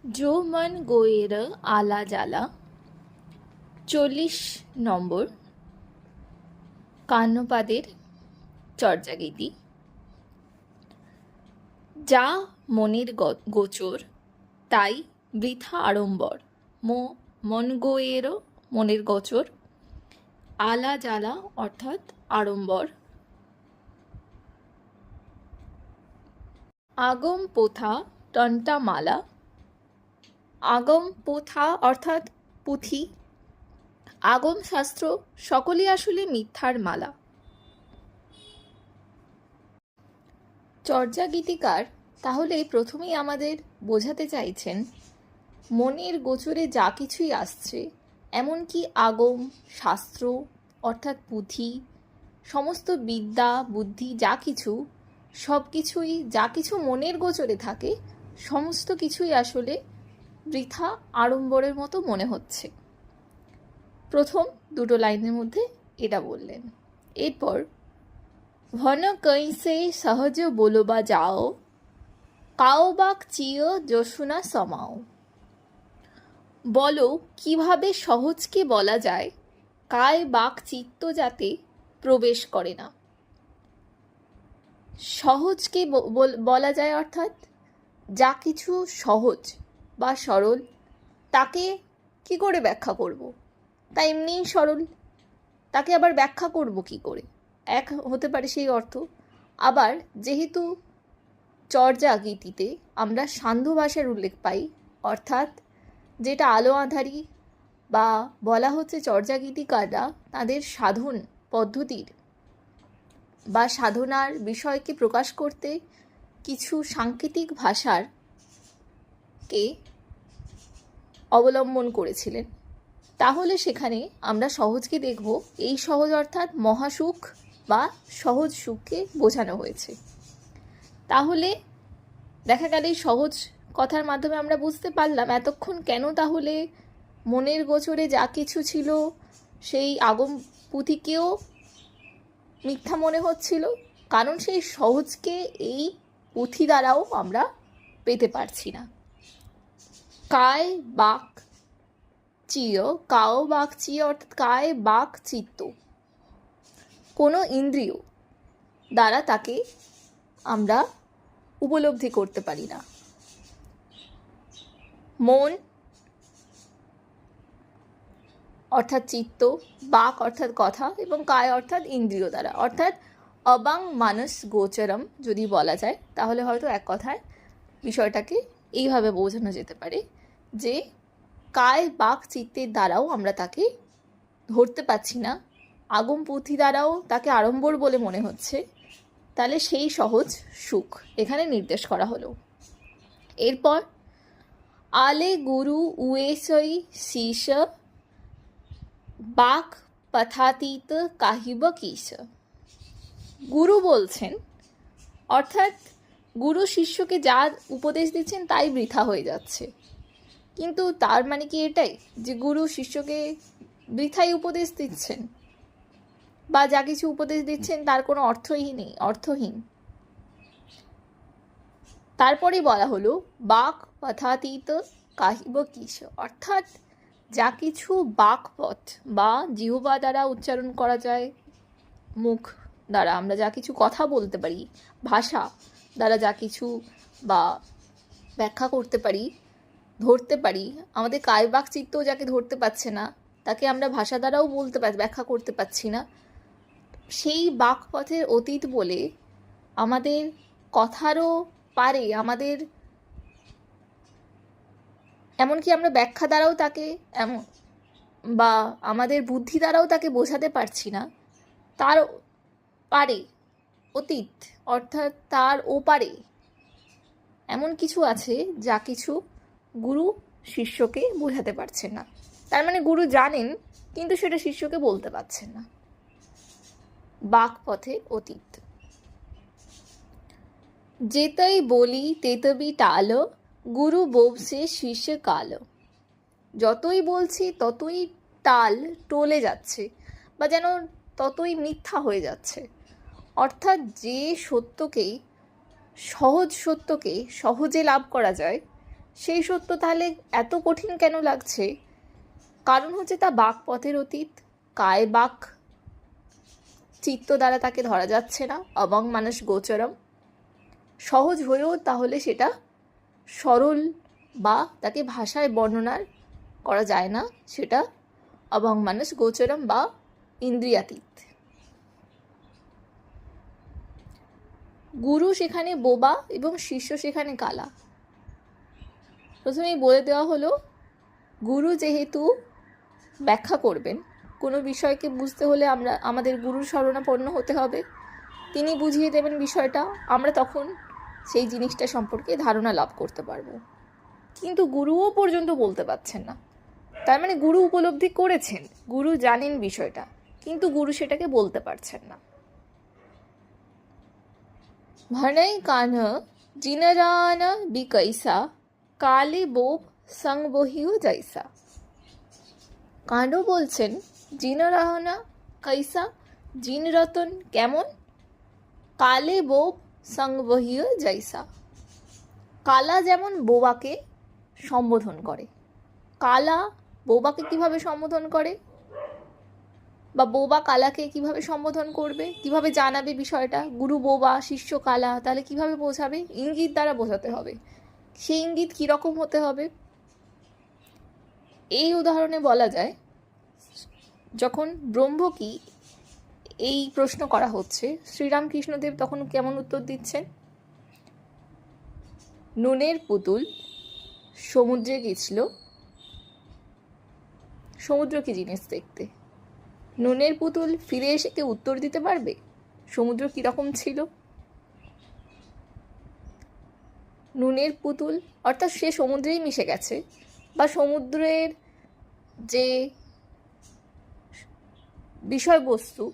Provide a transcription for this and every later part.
जो मन গোয়ের আলা জ্বালা 40 নম্বর কান্নপাদের চর্যাগীতি। যা মনের গোচর তাই বৃথা আড়ম্বর। মন গোয়ের মনের গোচর, আলা জ্বালা অর্থাৎ আড়ম্বর। আগম পোথা টন্টা মালা, আগম পোথা অর্থাৎ পুঁথি, আগম শাস্ত্র সকলই আসলে মিথ্যার মালা। চর্যাগীতিকার তাহলে প্রথমেই আমাদের বোঝাতে চাইছেন মনের গোচরে যা কিছুই আসছে, এমনকি আগম শাস্ত্র অর্থাৎ পুঁথি, সমস্ত বিদ্যা বুদ্ধি যা কিছু, সব কিছুই যা কিছু মনের গোচরে থাকে সমস্ত কিছুই আসলে বৃথা আড়ম্বরের মতো মনে হচ্ছে। প্রথম দুটো লাইনের মধ্যে এটা বললেন। এরপর ভন কইসে সহজ বলবা যাও, কাও বাক চিয় যশুনা সমাও। বলো কিভাবে সহজকে বলা যায়, কায় বাক চিত্ত যাতে প্রবেশ করে না। সহজকে বলা যায় অর্থাৎ যা কিছু সহজ বা সরল তাকে কি করে ব্যাখ্যা করব, তা এমনিই সরল, তাকে আবার ব্যাখ্যা করব কি করে, এক হতে পারে সেই অর্থ। আবার যেহেতু চর্যাগীতিতে আমরা সান্ধ্য ভাষার উল্লেখ পাই, অর্থাৎ যেটা আলো আঁধারি বা বলা হচ্ছে চর্যাগীতিকাররা তাদের সাধন পদ্ধতির বা সাধনার বিষয়কে প্রকাশ করতে কিছু সাংকেতিক ভাষার কে অবলম্বন করেছিলেন, তাহলে সেখানে আমরা সহজকে দেখব এই সহজ অর্থাৎ মহাসুখ বা সহজ সুখকে বোঝানো হয়েছে। তাহলে দেখা গেল এই সহজ কথার মাধ্যমে আমরা বুঝতে পারলাম এতক্ষণ কেন তাহলে মনের গোচরে যা কিছু ছিল সেই আগম পুঁথিকেও মিথ্যা মনে হচ্ছিল, কারণ সেই সহজকে এই পুঁথি দ্বারাও আমরা পেতে পারছি না। কায় বাক চিয়, কাও বাক চিয় অর্থাৎ কায় বাক চিত্ত, কোনো ইন্দ্রিয় দ্বারা তাকে আমরা উপলব্ধি করতে পারি না। মন অর্থাৎ চিত্ত, বাক অর্থাৎ কথা এবং কায় অর্থাৎ ইন্দ্রিয় দ্বারা, অর্থাৎ অবাং মানস গোচরম যদি বলা যায় তাহলে হয়তো এক কথায় বিষয়টাকে এইভাবে বোঝানো যেতে পারে যে কায় বাক চিত্তের দ্বারাও আমরা তাকে ধরতে পাচ্ছি না, আগম পুঁথি দ্বারাও তাকে আড়ম্বর বলে মনে হচ্ছে, তাহলে সেই সহজ সুখ এখানে নির্দেশ করা হলো। এরপর আলে গুরু উয়েসই শীষ, বাক পথাতীত কাহিব কিস। গুরু বলছেন অর্থাৎ গুরু শিষ্যকে যা উপদেশ দিচ্ছেন তাই বৃথা হয়ে যাচ্ছে, কিন্তু তার মানে কি এটাই যে গুরু শিষ্যকে বৃথাই উপদেশ দিচ্ছেন বা যা কিছু উপদেশ দিচ্ছেন তার কোনো অর্থই নেই, অর্থহীন। তারপরেই বলা হলো বাক পথাতীত কাহিব কিস, অর্থাৎ যা কিছু বাকপথ বা জিহ্বা দ্বারা উচ্চারণ করা যায়, মুখ দ্বারা আমরা যা কিছু কথা বলতে পারি, ভাষা দ্বারা যা কিছু বা ব্যাখ্যা করতে পারি, ধরতে পারি, আমাদের কায় বাক চিত্ত যাকে ধরতে পারছে না তাকে আমরা ভাষা দ্বারাও ব্যাখ্যা করতে পারছি না, সেই বাকপথের অতীত বলে আমাদের কথারও পারে, আমাদের এমনকি আমরা ব্যাখ্যা দ্বারাও তাকে বা আমাদের বুদ্ধি দ্বারাও তাকে বোঝাতে পারছি না, তার পারে অতীত অর্থাৎ তার ওপারে এমন কিছু আছে যা কিছু গুরু শিষ্যকে বোঝাতে পারছেন না। তার মানে গুরু জানেন কিন্তু সেটা শিষ্যকে বলতে পারছেন না। বাকপথে অতীত। যেতই বলি তেতবি টাল, গুরু ববসে শিষ্য কাল। যতই বলছি ততই টাল টলে যাচ্ছে বা যেন ততই মিথ্যা হয়ে যাচ্ছে, অর্থাৎ যে সত্যকে সহজ সত্যকে সহজে লাভ করা যায় সেই সত্য তাহলে এত কঠিন কেন লাগছে? কারণ হচ্ছে তা বাকপথের অতীত, কায় বাক চিত্ত দ্বারা তাকে ধরা যাচ্ছে না, অবং মানস গোচরম। সহজ হয়েও তাহলে সেটা সরল বা তাকে ভাষায় বর্ণনার করা যায় না, সেটা অবং মানস গোচরম বা ইন্দ্রিয়াতীত। গুরু সেখানে বোবা এবং শিষ্য সেখানে কালা। প্রথমেই বলে দেওয়া হলো, গুরু যেহেতু ব্যাখ্যা করবেন, কোনো বিষয়কে বুঝতে হলে আমাদের গুরুর শরণাপন্ন হতে হবে। তিনি বুঝিয়ে দেবেন বিষয়টা, আমরা তখন সেই জিনিসটা সম্পর্কে ধারণা লাভ করতে পারবো। কিন্তু গুরুও পর্যন্ত বলতে পারছেন না, তার মানে গুরু উপলব্ধি করেছেন, গুরু জানেন বিষয়টা, কিন্তু গুরু সেটাকে বলতে পারছেন না। ভনৈ কান জিনরান বিকৈসা কালে বোব সংবহিও জৈসা। কাণ্ড বলছেন, জিনরাহনা কৈসা, জিন রতন কেমন, কালে বোব সংবহিও জৈসা। কালা যেমন বোবাকে সম্বোধন করে। কালা বোবাকে কিভাবে সম্বোধন করে, বা বোবা কালাকে কিভাবে সম্বোধন করবে, কিভাবে জানাবে বিষয়টা? গুরু বোবা, শিষ্য কালা, তাহলে কিভাবে বোঝাবে? ইঙ্গিত দ্বারা বোঝাতে হবে। সেই ইঙ্গিত কীরকম হতে হবে? এই উদাহরণে বলা যায়, যখন ব্রহ্ম কি এই প্রশ্ন করা হচ্ছে, শ্রীরামকৃষ্ণদেব তখন কেমন উত্তর দিচ্ছেন? নুনের পুতুল সমুদ্রে গেছিল সমুদ্র কি জিনিস দেখতে। নুনের পুতুল ফিরে এসে কেউ উত্তর দিতে পারবে সমুদ্র কীরকম ছিল? নুনের পুতুল অর্থাৎ সে সমুদ্রেই মিশে গেছে, বা সমুদ্রের যে বিষয়বস্তু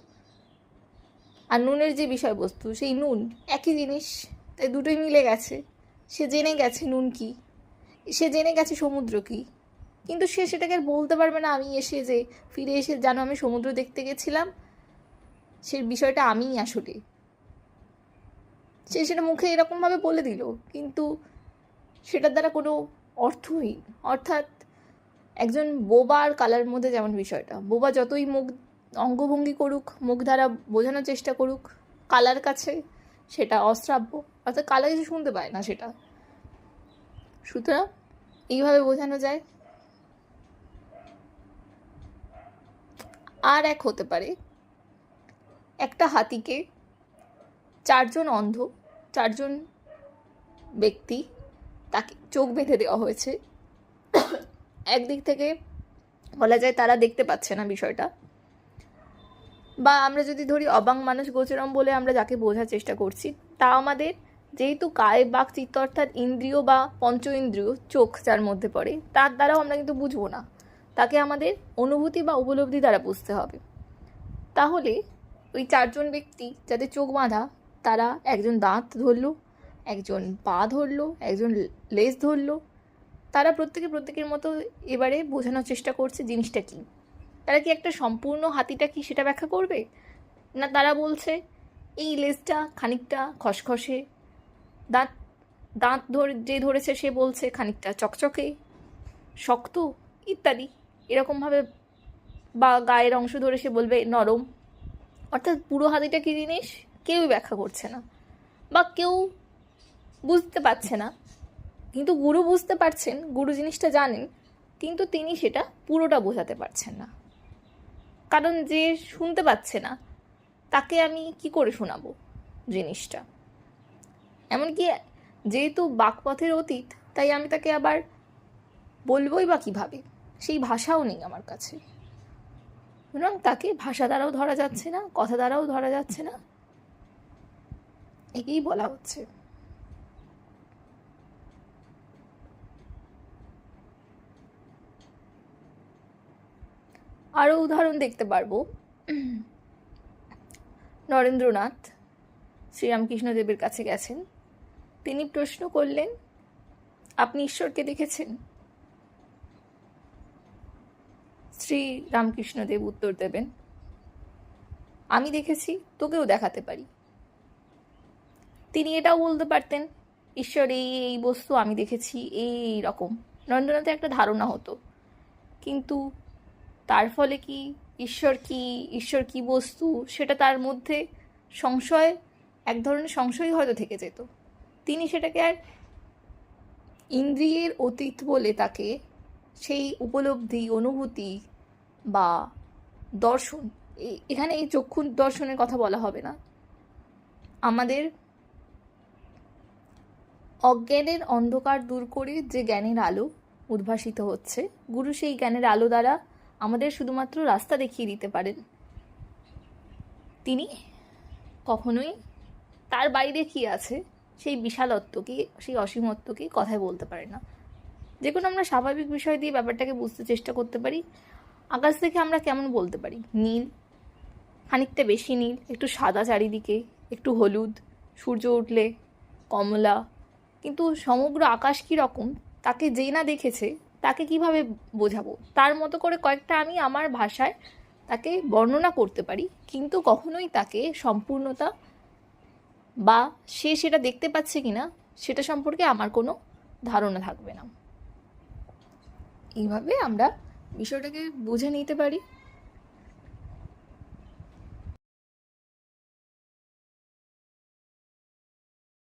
আর নুনের যে বিষয়বস্তু, সেই নুন একই জিনিস, তাই দুটোই মিলে গেছে। সে জেনে গেছে নুন কি, সে জেনে গেছে সমুদ্র কি, কিন্তু সে সেটাকে আর বলতে পারবে না আমি এসে যে ফিরে এসে জানো আমি সমুদ্র দেখতে গেছিলাম, সে বিষয়টা আমিই আসলে। সে সেটা মুখে এরকমভাবে বলে দিল, কিন্তু সেটার দ্বারা কোনো অর্থহীন। অর্থাৎ একজন বোবা আর কালার মধ্যে যেমন বিষয়টা, বোবা যতই মুখ অঙ্গভঙ্গি করুক, মুখ দ্বারা বোঝানোর চেষ্টা করুক, কালার কাছে সেটা অশ্রাব্য, অর্থাৎ কালা কিছু শুনতে পায় না সেটা। সুতরাং এইভাবে বোঝানো যায়। আর এক হতে পারে, একটা হাতিকে চারজন অন্ধ, চারজন ব্যক্তি, তাকে চোখ বেঁধে দেওয়া হয়েছে। একদিক থেকে বলা যায় তারা দেখতে পাচ্ছে না বিষয়টা, বা আমরা যদি ধরি অবাং মানস গোচরম বলে আমরা যাকে বোঝার চেষ্টা করছি, তা আমাদের যেহেতু কায় বাক চিত্ত অর্থাৎ ইন্দ্রিয় বা পঞ্চ ইন্দ্রিয়, চোখ যার মধ্যে পড়ে, তার দ্বারাও আমরা কিন্তু বুঝবো না, তাকে আমাদের অনুভূতি বা উপলব্ধি দ্বারা বুঝতে হবে। তাহলে ওই চারজন ব্যক্তি যাদের চোখ বাঁধা, তারা একজন দাঁত ধরলো, একজন পা ধরলো, একজন লেজ ধরলো, তারা প্রত্যেকের মতো এবারে বোঝানোর চেষ্টা করছে জিনিসটা কি। তারা কি একটা সম্পূর্ণ হাতিটা কি সেটা ব্যাখ্যা করবে, না তারা বলছে এই লেজটা খানিকটা খসখসে, দাঁত যে ধরেছে সে বলছে খানিকটা চকচকে শক্ত ইত্যাদি এরকমভাবে, বা গায়ের অংশ ধরে সে বলবে নরম। অর্থাৎ পুরো হাতিটা কী জিনিস কেউই ব্যাখ্যা করছে না, বা কেউ বুঝতে পারছে না। কিন্তু গুরু বুঝতে পারছেন, গুরু জিনিসটা জানেন, কিন্তু তিনি সেটা পুরোটা বোঝাতে পারছেন না। কারণ যে শুনতে পাচ্ছে না তাকে আমি কি করে শোনাবো জিনিসটা? এমনকি যেহেতু বাকপথের অতীত, তাই আমি তাকে আবার বলবোই বা কীভাবে, সেই ভাষাও নেই আমার কাছে। সুতরাং তাকে ভাষা দ্বারাও ধরা যাচ্ছে না, কথা দ্বারাও ধরা যাচ্ছে না, একেই বলা হচ্ছে। আরও উদাহরণ দেখতে পারবো। নরেন্দ্রনাথ শ্রীরামকৃষ্ণদেবের কাছে গেছেন, তিনি প্রশ্ন করলেন, আপনি ঈশ্বরকে দেখেছেন? শ্রীরামকৃষ্ণদেব উত্তর দেবেন, আমি দেখেছি, তোকেও দেখাতে পারি। তিনি এটাও বলতে পারতেন, ঈশ্বর এই এই বস্তু আমি দেখেছি, এই রকম রবীন্দ্রনাথের একটা ধারণা হতো। কিন্তু তার ফলে কি ঈশ্বর কি বস্তু, সেটা তার মধ্যে সংশয়, এক ধরনের সংশয় হয়তো থেকে যেত। তিনি সেটাকে আর ইন্দ্রিয়ের অতীত বলে তাকে সেই উপলব্ধি, অনুভূতি বা দর্শন, এখানে এই চক্ষু দর্শনের কথা বলা হবে না, আমাদের অজ্ঞানের অন্ধকার দূর করে যে জ্ঞানের আলো উদ্ভাসিত হচ্ছে, গুরু সেই জ্ঞানের আলো দ্বারা আমাদের শুধুমাত্র রাস্তা দেখিয়ে দিতে পারেন। তিনি কখনোই তার বাইরে কি আছে সেই বিশালত্বকে, সেই অসীমত্বকে কথায় বলতে পারে না। যে কোনো আমরা স্বাভাবিক বিষয় দিয়ে ব্যাপারটাকে বুঝতে চেষ্টা করতে পারি। আকাশ থেকে আমরা কেমন বলতে পারি? নীল, খানিকটা বেশি নীল, একটু সাদা চারিদিকে, একটু হলুদ, সূর্য উঠলে কমলা। কিন্তু সমগ্র আকাশ কী রকম তাকে যেই না দেখেছে তাকে কিভাবে বোঝাবো? তার মতো করে কয়েকটা আমি আমার ভাষায় তাকে বর্ণনা করতে পারি, কিন্তু কখনোই তাকে সম্পূর্ণতা বা সে সেটা দেখতে পাচ্ছে কিনা সেটা সম্পর্কে আমার কোনো ধারণা থাকবে না। এইভাবে আমরা বিষয়টাকে বুঝে নিতে পারি।